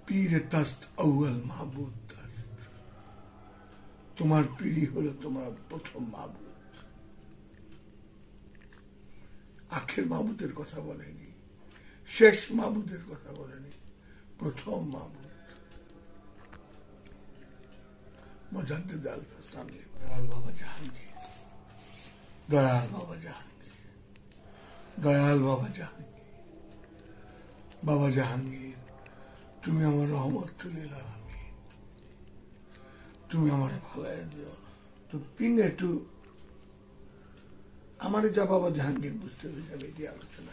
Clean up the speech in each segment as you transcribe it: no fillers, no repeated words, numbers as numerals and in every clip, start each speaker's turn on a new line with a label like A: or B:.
A: পীর তাস্ত আউয়াল মাহবুদ তাস্ত, তোমার পীরই হলো তোমার প্রথম মাহবুদ। আখের মাহবুদের কথা বলেনি, শেষ মাহবুদের কথা বলেনি, প্রথম মাহবুদ। মুজাদ্দিদ আল ফাসানি, দয়াল বাবা জাহাঙ্গীর, দয়াল বাবা জাহাঙ্গীর, দয়াল বাবা জাহাঙ্গীর, বাবা জাহাঙ্গীর, তুমি আমার রহমতুল্লিল আলামিন, তুমি আমার ভালাই দিও না। তো পিনে একটু আমার যা বাবা জাহাঙ্গীর বুঝতে যাবে এটি আলোচনা।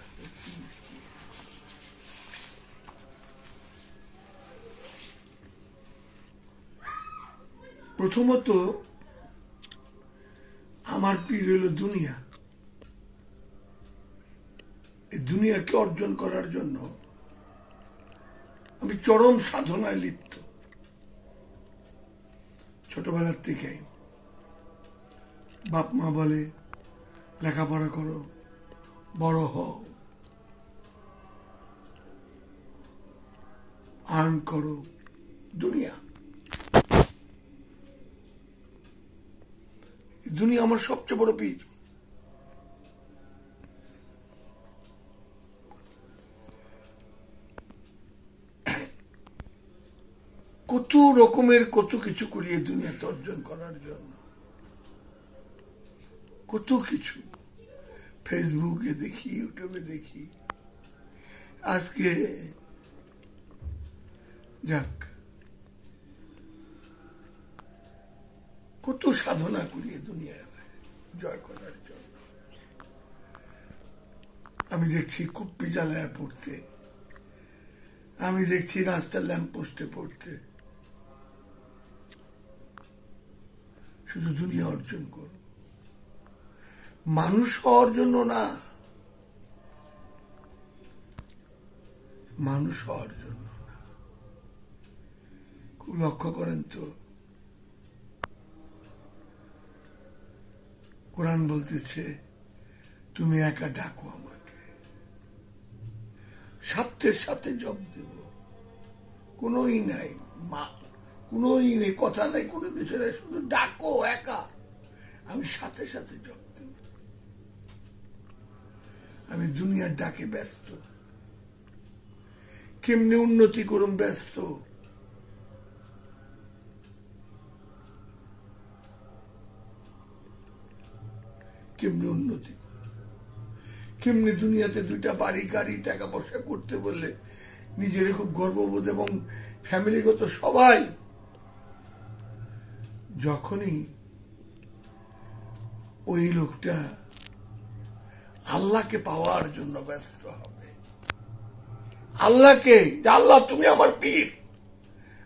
A: প্রথমত আমার পীর হইল দুনিয়া। এই দুনিয়াকে অর্জন করার জন্য আমি চরম সাধনায় লিপ্ত। ছোটবেলার থেকে বাপ মা বলে লেখাপড়া করো, বড় হও, আর্ন করো, দুনিয়া। দুনিয়া আমার সবচেয়ে বড় পীর। কত রকমের কত কিছু করিয়ে দুনিয়াতে অর্জন করার জন্য, কত কিছু ফেসবুকে দেখি, ইউটিউবে দেখি। আজকে যাক কত সাধনা করিয়ে দুনিয়ার জয় করার জন্য। আমি দেখছি কুপ্পি জ্বালায় পড়তে, আমি দেখছি রাস্তার ল্যাম্প পোস্টে পড়তে। শুধু দুনিয়া অর্জন করো, মানুষ হওয়ার জন্য না, মানুষ হওয়ার জন্য না। খুব লক্ষ্য করেন তো, কোরআন বলতেছে তুমি একা ডাকো আমাকে, সাথের সাথে জব দেব। কোনোই নাই, কোনোই নেই, কথা নাই, কোনো কিছু নাই, শুধু ডাকো একা, আমি সাথে সাথে জব দেব। আমি দুনিয়ার ডাকে ব্যস্ত, কেমনি উন্নতি করুন ব্যস্ত। কেমনি উন্নতি, কেমনি দুনিয়াতে দুইটা বাড়ি গাড়ি টাকা পয়সা করতে বললে নিজের খুব গর্ববোধ এবং ফ্যামিলিগত সবাই। যখনই ওই লোকটা আল্লাহকে পাওয়ার জন্য ব্যস্ত হবে, আল্লাহকে, আল্লাহ তুমি আমার পীর,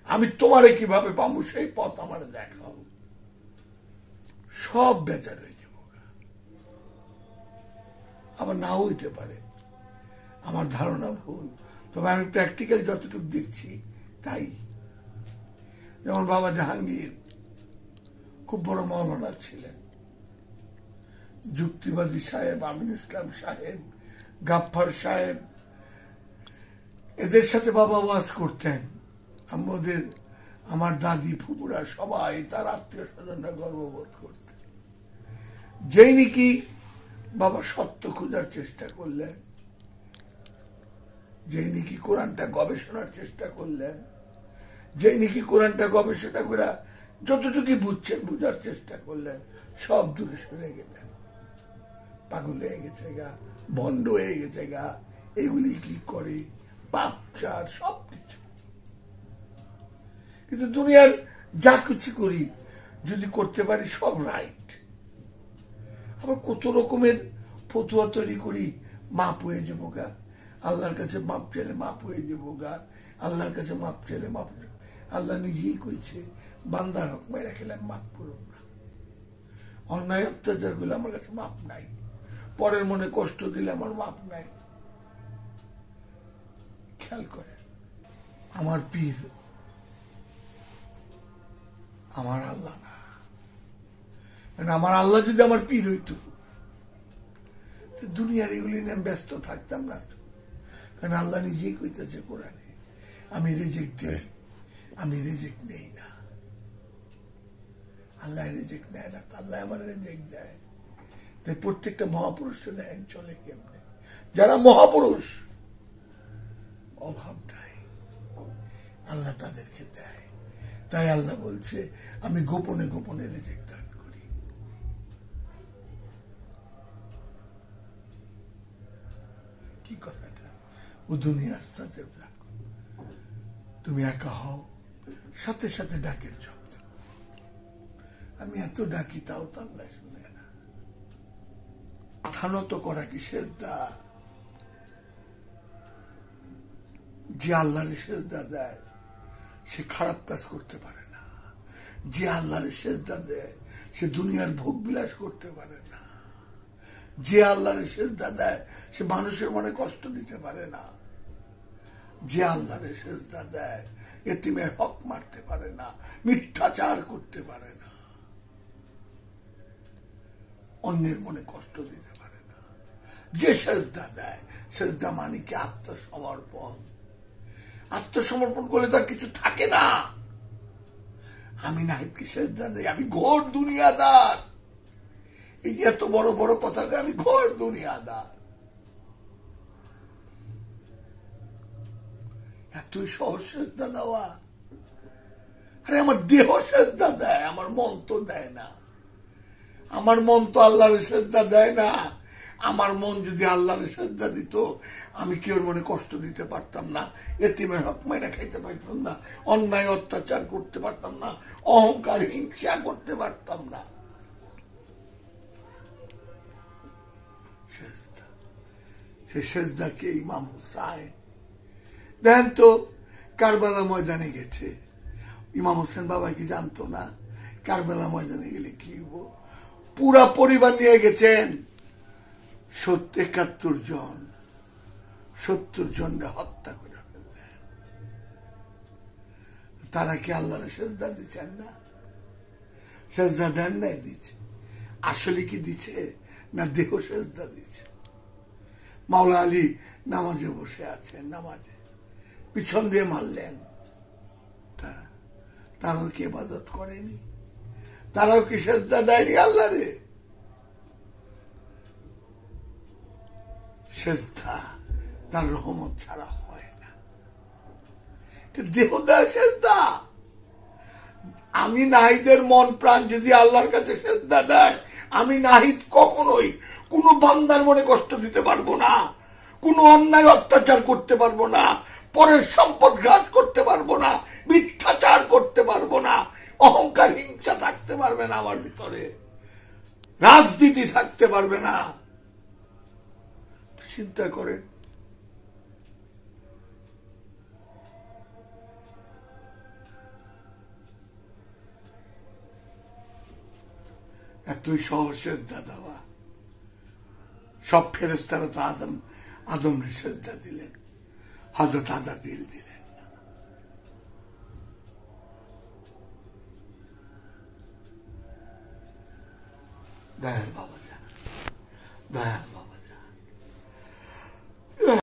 A: আমি তোমারে কিভাবে পাবো সেই পথ আমার দেখাও, সব বেচার হয়ে যাব। আমার নাও হইতে পারে, আমার ধারণা ভুল, তবে আমি প্র্যাকটিক্যাল যতটুকু দেখছি তাই। যেমন বাবা জাহাঙ্গীর খুব বড় মৌলানা ছিলেন, যুক্তিবাদী সাহেব, আমিন ইসলাম সাহেব, গাফফার সাহেব, এদের সাথে বাবা ওয়াজ করতেন। আমাদের, আমার দাদি ফুপুরা সবাই, তার আত্মীয় স্বজনরা গর্ববোধ করতেন। যেই নাকি বাবা সত্য খোঁজার চেষ্টা করলেন, যেই নাকি কোরআনটা গবেষণার চেষ্টা করলেন, যেই নাকি কোরআনটা গবেষণা করে যতটুকু বুঝছেন বুঝার চেষ্টা করলেন, সব দূরে সরে গেলেন। পাগল হয়ে গেছে গা, ভণ্ড হয়ে গেছে গা, এগুলি কি করে, পাপ চার সবকিছু। কিন্তু দুনিয়ার যা কিছু করি যদি করতে পারি সব রাইট। আবার কত রকমের ফতুয়া তৈরি করি, মাপ হয়ে যাবো গা, আল্লাহর কাছে মাপ চাইলে মাপ হয়ে যাবো গা, আল্লাহর কাছে মাপ চাইলে মাপ। আল্লাহ নিজেই কইছে বান্দার হক মেরে খেলাম মাপ করুন না, অন্যায় অত্যাচার গুলো আমার কাছে মাপ নাই, পরের মনে কষ্ট দিলে আমার মাপ নাই। খেয়াল করে, আমার পীর আমার আল্লাহ না। আমার আল্লাহ যদি আমার পীর হইতো, দুনিয়ার এগুলি নিয়ে ব্যস্ত থাকতাম না। কারণ আল্লাহ নিজেই কইতেছে কোরআনে, আমি রিজেক্ট দিই, আমি রিজেক্ট নেই না। আল্লাহ রিজেক্ট নেয় না, আল্লাহ আমার রিজেক্ট দেয়। তাই প্রত্যেকটা মহাপুরুষকে দেখেন চলে কেমনে, যারা মহাপুরুষ অভাব নাই, আল্লাহ তাদেরকে দেয়। তাই আল্লাহ বলছে আমি গোপনে গোপনে রিজেক্ট দান করি। কি কথাটা? ও দুনিয়া আস্তাদের ডাক, তুমি একা হও, সাথে সাথে ডাকের শব্দ। আমি এত ডাকি তাও তো আল্লাহ শুনে না। মাথা নত করা কি সেজদা? যে আল্লাহর সেজদা দেয় সে খারাপ কাজ করতে পারে না। যে আল্লাহর সেজদা দেয় সে দুনিয়ার ভোগ বিলাস করতে পারে না। যে আল্লাহর সেজদা দেয় সে মানুষের মনে কষ্ট দিতে পারে না। যে আল্লাহর সেজদা দেয় এতিমের হক মারতে পারে না, মিথ্যাচার করতে পারে না, অন্যের মনে কষ্ট দিতে পারে না। যে সেজদা দেয়, সেজদা মানে কি আত্মসমর্পণ। আত্মসমর্পণ করলে তার কিছু থাকে না। আমি নাহিদকে সেজদা দেই, আমি ঘোর দুনিয়াদার। এই যে এত বড় বড় কথা, আমি ঘোর দুনিয়াদার। এতই সহজ সেজদা দেওয়া। আরে আমার দেহ সেজদা দেয়, আমার মন তো দেয় না। আমার মন তো আল্লাহর সেজদা দেয় না। আমার মন যদি আল্লাহর সেজদা দিত, আমি কি ওর মনে কষ্ট দিতে পারতাম না, এতিমের হক মাইরা খাইতে পারতাম না, অন্যায় অত্যাচার করতে পারতাম না, অহংকার হিংসা করতে পারতাম না। সে সেজদাকে ইমাম হুসাইন দেন তো কারবালা ময়দানে গেছে। ইমাম হোসেন বাবা কি জানতো না কারবালা ময়দানে গেলে কি হবো? পুরা পরিবার নিয়ে গেছেন, 71 জন, 70 জনকে হত্যা করে ফেললেন। তারা কি আল্লাহর সেজদা দিচ্ছেন না? সেজদা দেন নাই, দিচ্ছে। আসলে কি দিচ্ছে না দেহ সেজদা দিচ্ছে? মাওলা আলী নামাজে বসে আছেন, নামাজে পিছন দিয়ে মারলেন। তারাও কি ইবাদত করেনি? তারাও কি সেজদা দেয়নি আল্লাহরে? সেজদা তার রহমত ছাড়া হয় না। দেহ দেয় সেজদা। আমি নাহিদের মন প্রাণ যদি আল্লাহর কাছে সেজদা দেয়, আমি নাহিদ কখনোই কোন বান্দার মনে কষ্ট দিতে পারবো না, কোন অন্যায় অত্যাচার করতে পারবো না, পরের সম্পদ গ্রাস করতে পারবো না, মিথ্যাচার করতে পারবো না, অহংকার হিংসা থাকতে পারবে না আমার ভিতরে, রাজনীতি থাকতে পারবে না। চিন্তা করেন। এতই সহজ সেজদা দেওয়া। সব ফেরেশতারা তো আদম সেজদা দিলেন, হযরত আজাজিল দিলেন না। দয়াল বাবা, দয়া